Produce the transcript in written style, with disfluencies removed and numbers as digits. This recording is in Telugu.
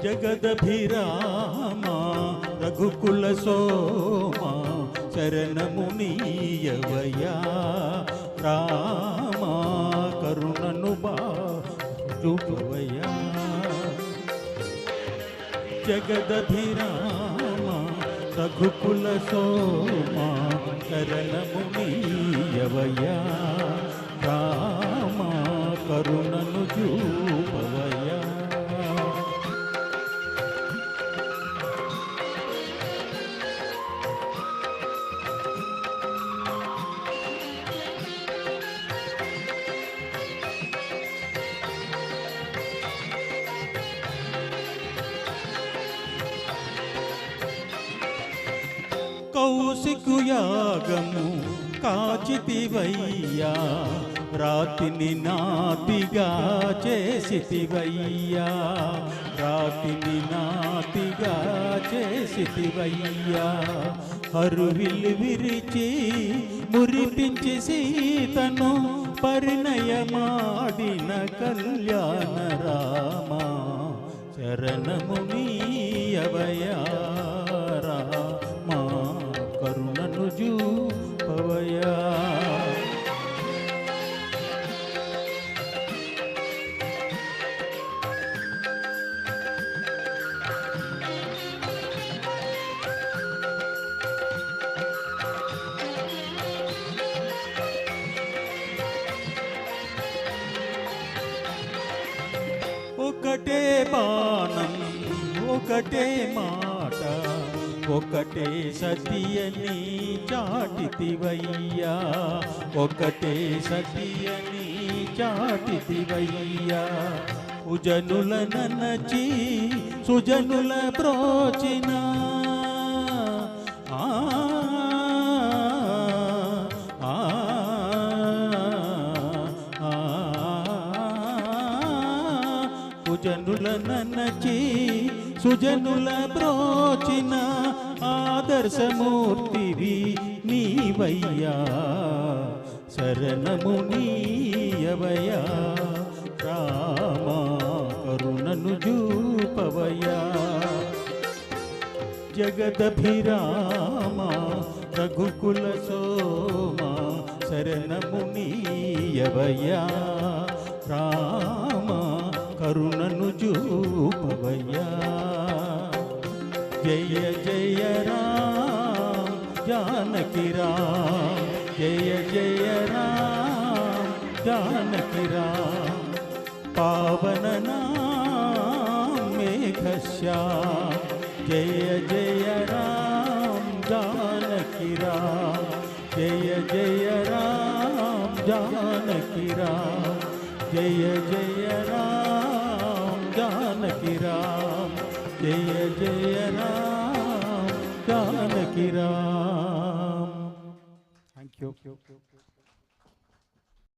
జగదభిరామ రఘుకుల సోమ శరణమునీయవయా రామ కరుణను బావయా జగదభిరామ రఘుకుల సోమ శరణమునీయవయా రామ కరుణను చూపవయా కౌశికు యాగము కాచితివయ్యా రాతిని నాతిగా చేసితివయ్యా రాతిని నాతిగా చేసితివయ్యా హరువిల్లు విరిచి మురిపించి సీతను పరిణయమాడిన కళ్యాణ రామ శరణమునీయవయా రామ కరుణను చూపవయా ఒకటే బాణం ఒకటే మాట ఒకటే సతియని చాటితివయ్యా ఒకటే సతియని చాటితివయ్యా సుజనుల ననచి సుజనుల బ్రోచిన సుజనుల ననచి సుజనుల బ్రోచిన ఆదర్శమూర్తివి నీవయ్యా శరణమునీయవయా రామ కరుణను చూపవయా జగదభిరామ రఘుకుల సోమ శరణమునీయవయా రామ కరుణను చూపవయా జయ జయ రామ జానకి రామ జయ జయ రామ జానకి రామ పావన నామ మేఘశ్యామ జయ జయ రామ జానకి రామ జయ జయ రామ జానకి రామ జయ జయ రామ जानकी राम जय जय राम जानकी राम। Thank you.